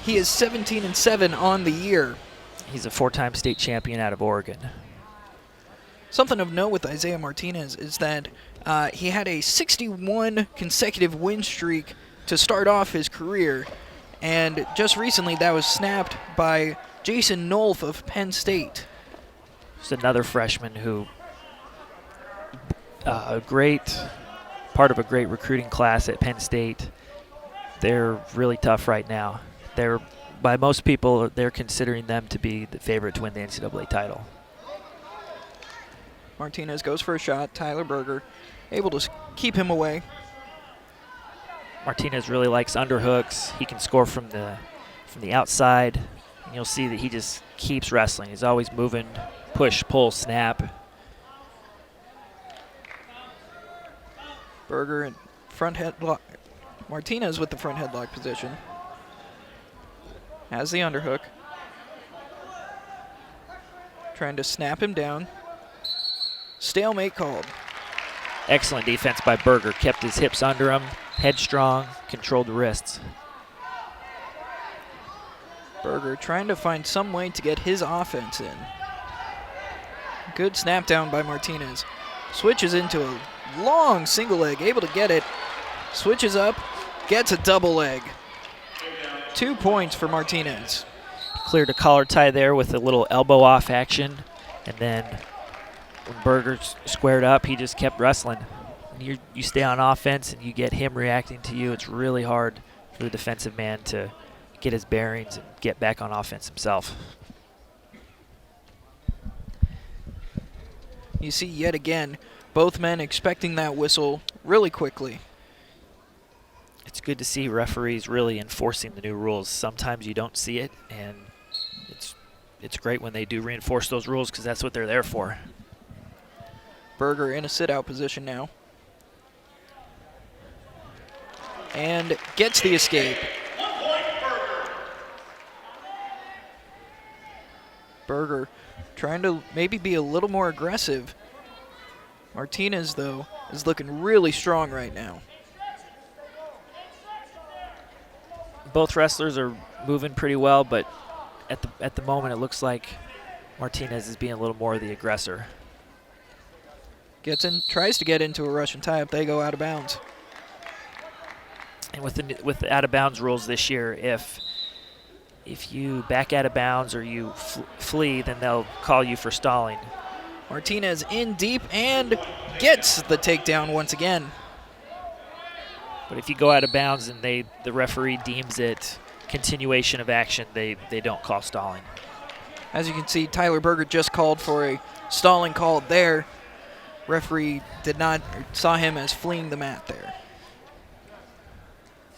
He is 17-7 on the year. He's a 4-time state champion out of Oregon. Something of note with Isaiah Martinez is that he had a 61 consecutive win streak to start off his career, and just recently that was snapped by Jason Nolf of Penn State. Just another freshman who, a great part of a great recruiting class at Penn State. They're really tough right now. By most people, they're considering them to be the favorite to win the NCAA title. Martinez goes for a shot. Tyler Berger able to keep him away. Martinez really likes underhooks. He can score from the outside. And you'll see that he just keeps wrestling. He's always moving, push, pull, snap. Berger in front headlock. Martinez with the front headlock position. Has the underhook. Trying to snap him down. Stalemate called. Excellent defense by Berger. Kept his hips under him, headstrong, controlled the wrists. Berger trying to find some way to get his offense in. Good snap down by Martinez. Switches into a long single leg, able to get it. Switches up, gets a double leg. 2 points for Martinez. Cleared a collar tie there with a little elbow off action, and then when Berger squared up, he just kept wrestling. You stay on offense and you get him reacting to you. It's really hard for the defensive man to get his bearings and get back on offense himself. You see yet again, both men expecting that whistle really quickly. It's good to see referees really enforcing the new rules. Sometimes you don't see it, and it's great when they do reinforce those rules because that's what they're there for. Berger in a sit-out position now. And gets the escape. Berger trying to maybe be a little more aggressive. Martinez, though, is looking really strong right now. Both wrestlers are moving pretty well, but at the moment it looks like Martinez is being a little more the aggressor. Gets in, tries to get into a Russian tie-up. They go out of bounds. And with the out of bounds rules this year, if you back out of bounds or you flee, then they'll call you for stalling. Martinez in deep and gets the takedown once again. But if you go out of bounds and the referee deems it continuation of action, they don't call stalling. As you can see, Tyler Berger just called for a stalling call there. Referee saw him as fleeing the mat there.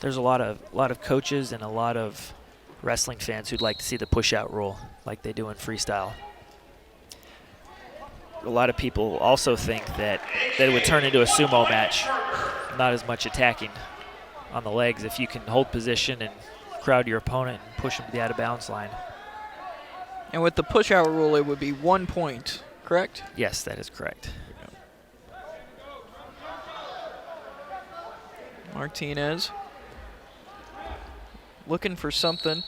There's a lot of coaches and a lot of wrestling fans who'd like to see the push-out rule like they do in freestyle. A lot of people also think that it would turn into a sumo match, not as much attacking on the legs if you can hold position and crowd your opponent and push him to the out-of-bounds line. And with the push-out rule, it would be 1 point, correct? Yes, that is correct. Martinez looking for something.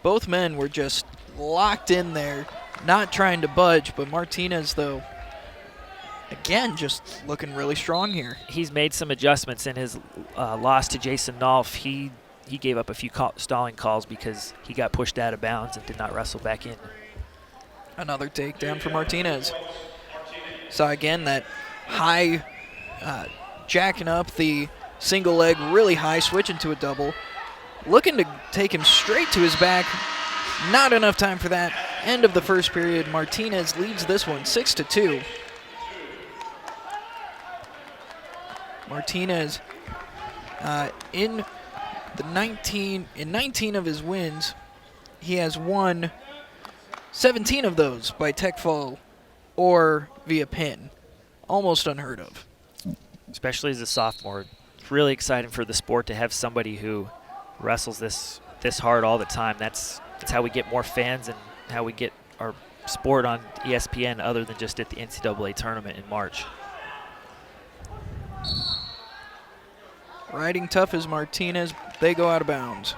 Both men were just locked in there, not trying to budge, but Martinez, though, again, just looking really strong here. He's made some adjustments in his loss to Jason Nolf. He gave up a few stalling calls because he got pushed out of bounds and did not wrestle back in. Another takedown for Martinez. Saw again that high, jacking up the single leg really high, switching to a double. Looking to take him straight to his back. Not enough time for that. End of the first period. Martinez leads this one 6-2. Martinez in 19 of his wins, he has won 17 of those by tech fall or via pin. Almost unheard of. Especially as a sophomore. It's really exciting for the sport to have somebody who wrestles this hard all the time. That's how we get more fans and how we get our sport on ESPN other than just at the NCAA tournament in March. Riding tough as Martinez. They go out of bounds.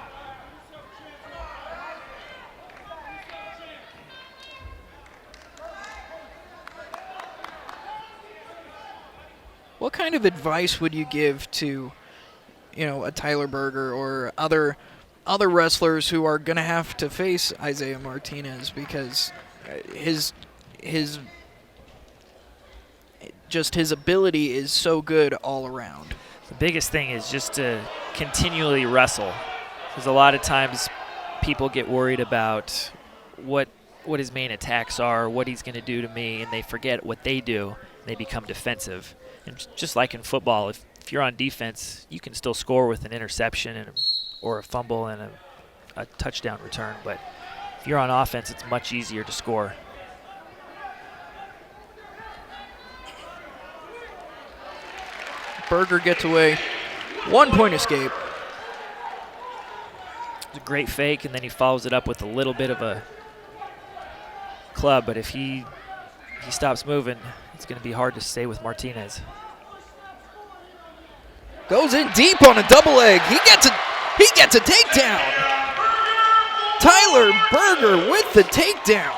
What kind of advice would you give to, a Tyler Berger or other wrestlers who are going to have to face Isaiah Martinez, because his ability is so good all around? The biggest thing is just to continually wrestle, because a lot of times people get worried about what his main attacks are, what he's going to do to me, and they forget what they do. They become defensive. And just like in football, if you're on defense, you can still score with an interception or a fumble and a touchdown return. But if you're on offense, it's much easier to score. Berger gets away. 1-point escape. It's a great fake, and then he follows it up with a little bit of a club. But if he stops moving, it's going to be hard to stay with Martinez. Goes in deep on a double leg. He gets a takedown. Tyler Berger with the takedown.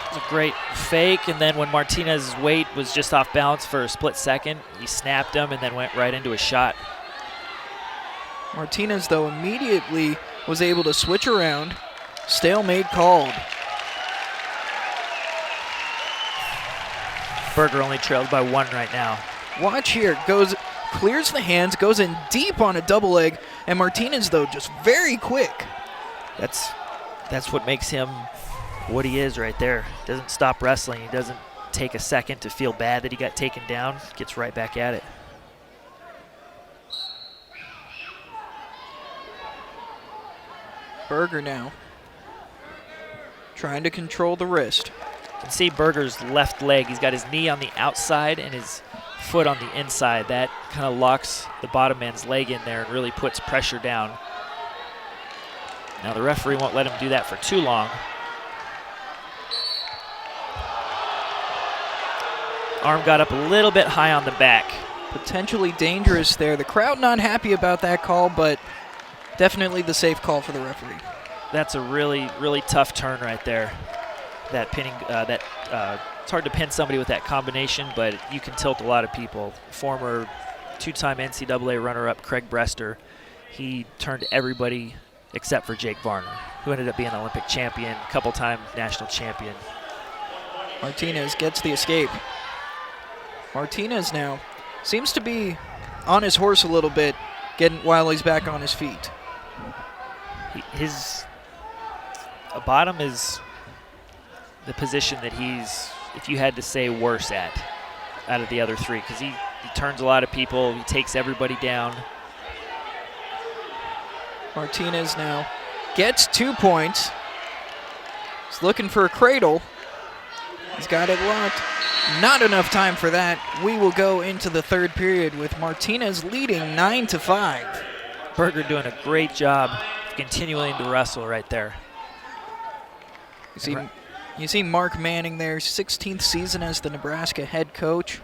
It was a great fake, and then when Martinez's weight was just off balance for a split second, he snapped him and then went right into a shot. Martinez, though, immediately was able to switch around. Stalemate called. Berger only trailed by 1 right now. Watch here. Clears the hands, goes in deep on a double leg, and Martinez, though, just very quick. That's what makes him what he is right there. Doesn't stop wrestling. He doesn't take a second to feel bad that he got taken down. Gets right back at it. Berger now trying to control the wrist. You can see Berger's left leg. He's got his knee on the outside and his foot on the inside. That kind of locks the bottom man's leg in there and really puts pressure down. Now the referee won't let him do that for too long. Arm got up a little bit high on the back. Potentially dangerous there. The crowd not happy about that call, but definitely the safe call for the referee. That's a really, really tough turn right there. That pinning, it's hard to pin somebody with that combination, but you can tilt a lot of people. Former 2-time NCAA runner-up Craig Brester, he turned everybody except for Jake Varner, who ended up being an Olympic champion, couple-time national champion. Martinez gets the escape. Martinez now seems to be on his horse a little bit, while he's back on his feet. His bottom is the position that he's, if you had to say, worse at out of the other 3, because he turns a lot of people, he takes everybody down. Martinez now gets 2 points. He's looking for a cradle. He's got it locked. Not enough time for that. We will go into the third period with Martinez leading 9-5. Berger doing a great job of continuing to wrestle right there. You see Mark Manning there, 16th season as the Nebraska head coach,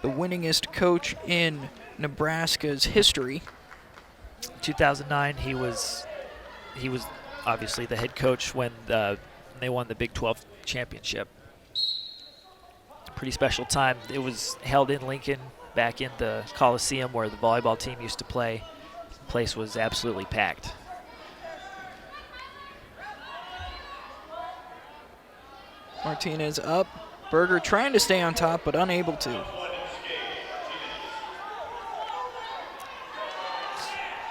the winningest coach in Nebraska's history. 2009, he was obviously the head coach when they won the Big 12 championship. Pretty special time. It was held in Lincoln, back in the Coliseum where the volleyball team used to play. The place was absolutely packed. Martinez up. Berger trying to stay on top, but unable to.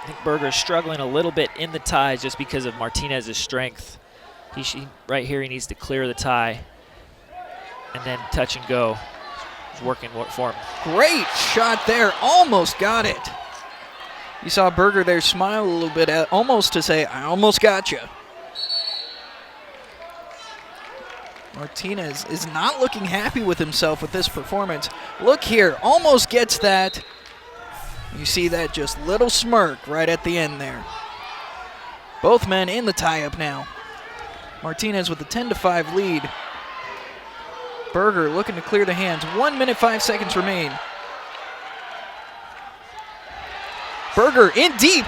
I think Berger's struggling a little bit in the ties just because of Martinez's strength. Right here, he needs to clear the tie and then touch and go. He's working for him. Great shot there. Almost got it. You saw Berger there smile a little bit, almost to say, I almost got you. Martinez is not looking happy with himself with this performance. Look here, almost gets that. You see that just little smirk right at the end there. Both men in the tie-up now. Martinez with a 10-5 lead. Berger looking to clear the hands. 1 minute, 5 seconds remain. Berger in deep.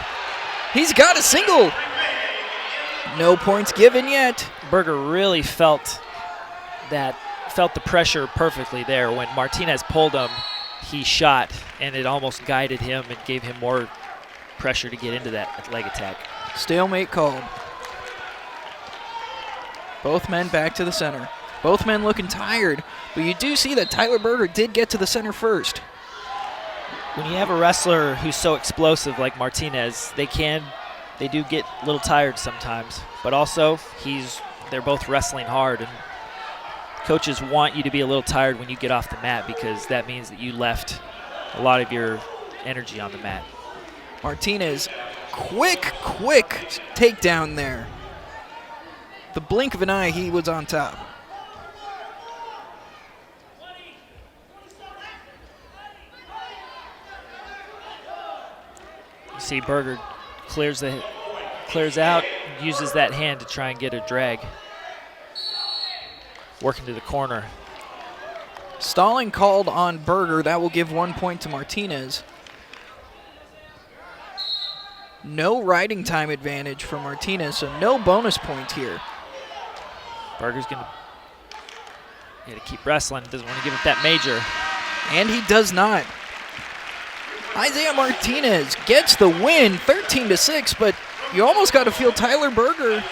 He's got a single. No points given yet. Berger really felt the pressure perfectly there. When Martinez pulled him, he shot, and it almost guided him and gave him more pressure to get into that leg attack. Stalemate called. Both men back to the center. Both men looking tired, but you do see that Tyler Berger did get to the center first. When you have a wrestler who's so explosive like Martinez, they do get a little tired sometimes, but also they're both wrestling hard, and coaches want you to be a little tired when you get off the mat because that means that you left a lot of your energy on the mat. Martinez, quick takedown there. The blink of an eye, he was on top. You see Berger clears out, uses that hand to try and get a drag. Working to the corner. Stalling called on Berger. That will give 1 point to Martinez. No riding time advantage for Martinez, so no bonus point here. Berger's going to keep wrestling. Doesn't want to give up that major. And he does not. Isaiah Martinez gets the win, 13-6, but you almost got to feel Tyler Berger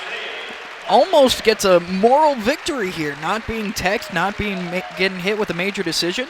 almost gets a moral victory here, not being teched, not getting hit with a major decision.